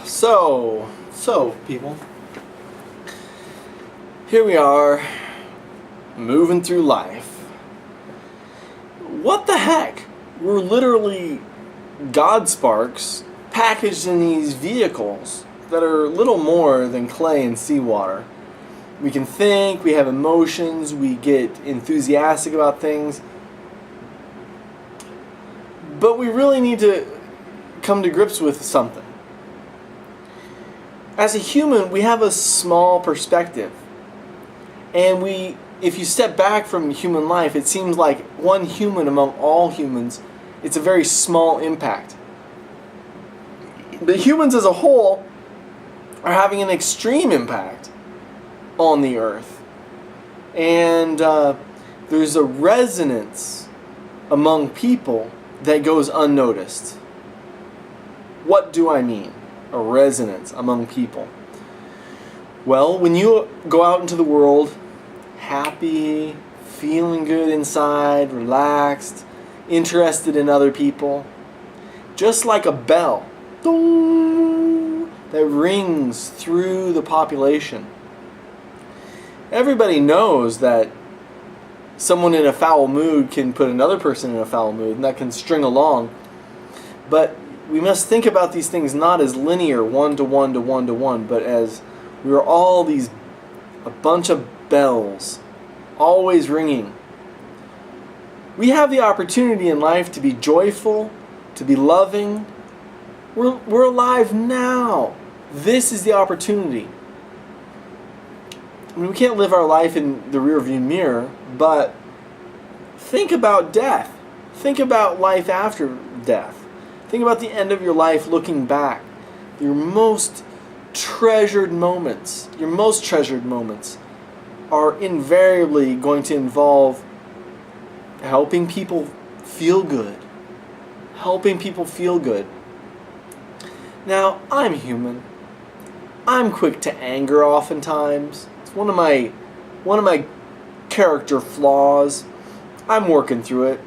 So people, here we are, moving through life. What the heck? We're literally God sparks packaged in these vehicles that are little more than clay and seawater. We can think, we have emotions, we get enthusiastic about things, but we really need to come to grips with something. As a human, we have a small perspective. And if you step back from human life, it seems like one human among all humans, it's a very small impact. But humans as a whole are having an extreme impact on the earth. And there's a resonance among people that goes unnoticed. What do I mean? A resonance among people. Well, when you go out into the world, happy, feeling good inside, relaxed, interested in other people, just like a bell dong, that rings through the population. Everybody knows that someone in a foul mood can put another person in a foul mood, and that can string along. But we must think about these things not as linear, one to one to one to one, but as we are all a bunch of bells, always ringing. We have the opportunity in life to be joyful, to be loving. We're alive now. This is the opportunity. I mean, we can't live our life in the rearview mirror, but think about death. Think about life after death. Think about the end of your life looking back. Your most treasured moments are invariably going to involve helping people feel good. Helping people feel good. Now, I'm human. I'm quick to anger oftentimes. It's one of my character flaws. I'm working through it.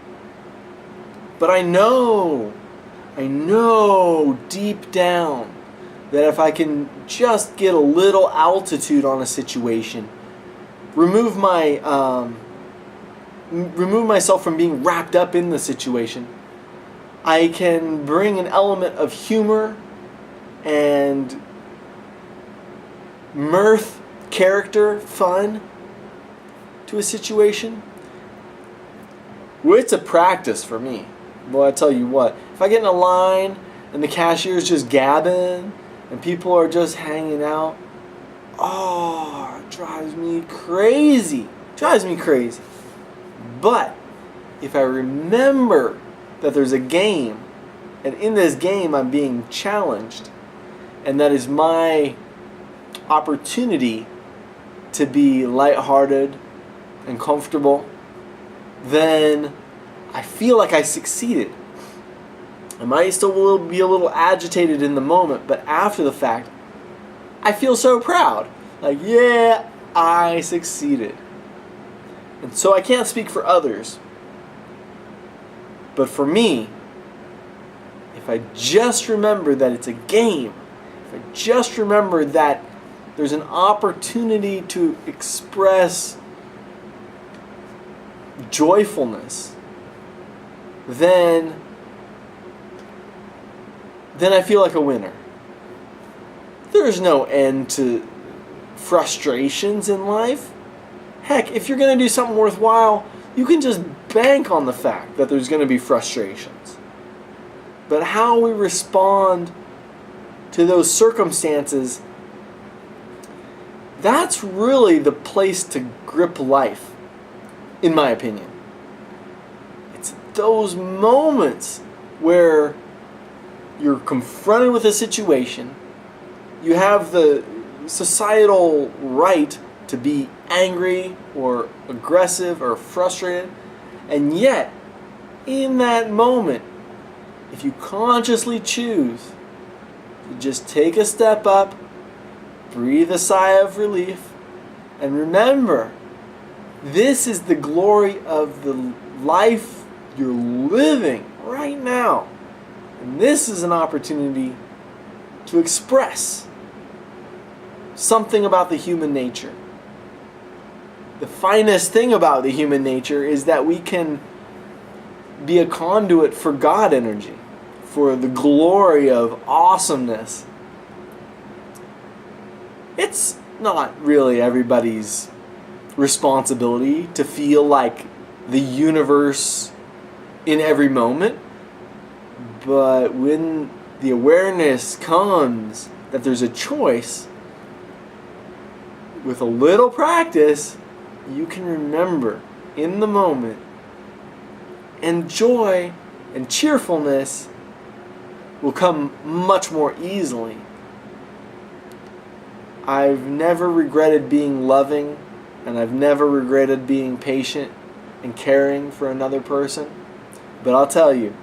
But I know deep down that if I can just get a little altitude on a situation, remove myself from being wrapped up in the situation, I can bring an element of humor and mirth, character, fun to a situation. Well, it's a practice for me. Well, I tell you what, if I get in a line and the cashier's just gabbing and people are just hanging out, it drives me crazy. But if I remember that there's a game, and in this game I'm being challenged, and that is my opportunity to be lighthearted and comfortable, then I feel like I succeeded. I might still be a little agitated in the moment, but after the fact, I feel so proud. Like, yeah, I succeeded. And so I can't speak for others, but for me, if I just remember that it's a game, if I just remember that there's an opportunity to express joyfulness, then I feel like a winner. There's no end to frustrations in life. Heck, if you're going to do something worthwhile, you can just bank on the fact that there's going to be frustrations. But how we respond to those circumstances, that's really the place to grip life, in my opinion. It's those moments where you're confronted with a situation, you have the societal right to be angry or aggressive or frustrated, and yet, in that moment, if you consciously choose to just take a step up, breathe a sigh of relief, and remember, this is the glory of the life you're living right now. And this is an opportunity to express something about the human nature. The finest thing about the human nature is that we can be a conduit for God energy, for the glory of awesomeness. It's not really everybody's responsibility to feel like the universe in every moment, but when the awareness comes that there's a choice, with a little practice, you can remember in the moment, and joy and cheerfulness will come much more easily. I've never regretted being loving, and I've never regretted being patient and caring for another person. But I'll tell you,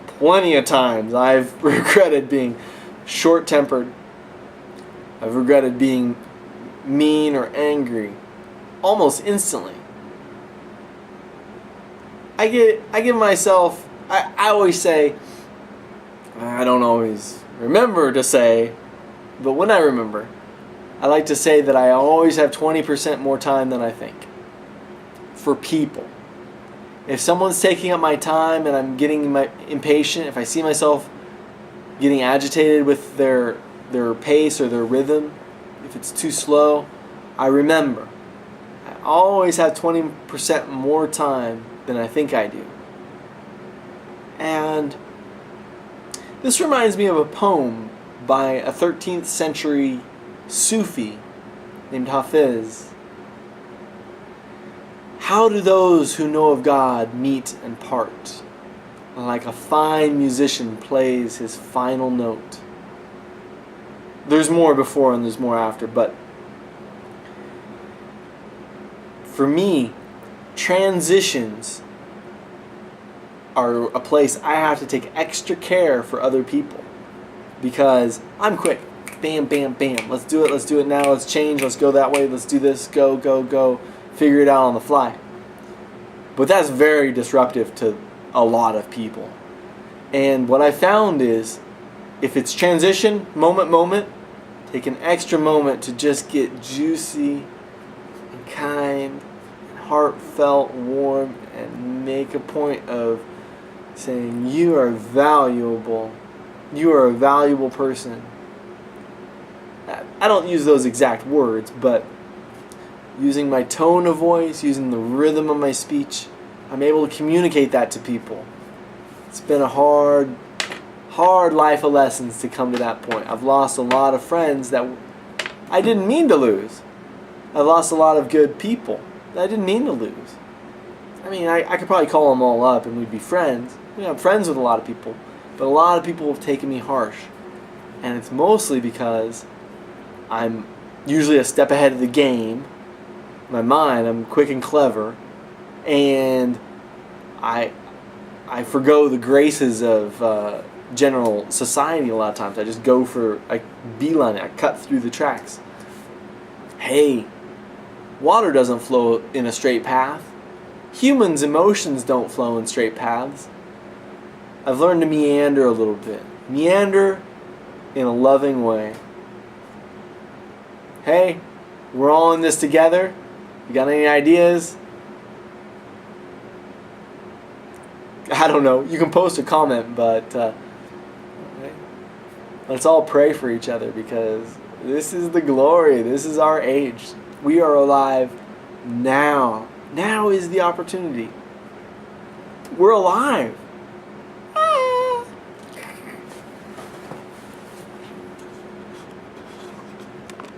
plenty of times I've regretted being short-tempered. I've regretted being mean or angry almost instantly. I give myself, I always say, I don't always remember to say, but when I remember, I like to say that I always have 20% more time than I think for people. If someone's taking up my time and I'm getting impatient, if I see myself getting agitated with their pace or their rhythm, if it's too slow, I remember. I always have 20% more time than I think I do. And this reminds me of a poem by a 13th century Sufi named Hafiz. How do those who know of God meet and part? Like a fine musician plays his final note. There's more before and there's more after, but for me, transitions are a place I have to take extra care for other people, because I'm quick. Bam, bam, bam. Let's do it now. Let's change. Let's go that way. Let's do this. Go, go, go. Figure it out on the fly. But that's very disruptive to a lot of people. And what I found is, if it's transition, moment, take an extra moment to just get juicy and kind and heartfelt, warm, and make a point of saying, you are valuable. You are a valuable person. I don't use those exact words, but using my tone of voice, using the rhythm of my speech, I'm able to communicate that to people. It's been a hard life of lessons to come to that point. I've lost a lot of friends that I didn't mean to lose. I've lost a lot of good people that I didn't mean to lose. I mean, I could probably call them all up and we'd be friends. I'm friends with a lot of people, but a lot of people have taken me harsh. And it's mostly because I'm usually a step ahead of the game. In my mind, I'm quick and clever, and I forgo the graces of general society a lot of times. I just go for, I beeline it, I cut through the tracks. Hey, water doesn't flow in a straight path. Humans' emotions don't flow in straight paths. I've learned to meander a little bit. Meander in a loving way. Hey, we're all in this together. You got any ideas? I don't know. You can post a comment, but let's all pray for each other, because this is the glory. This is our age. We are alive now. Now is the opportunity. We're alive.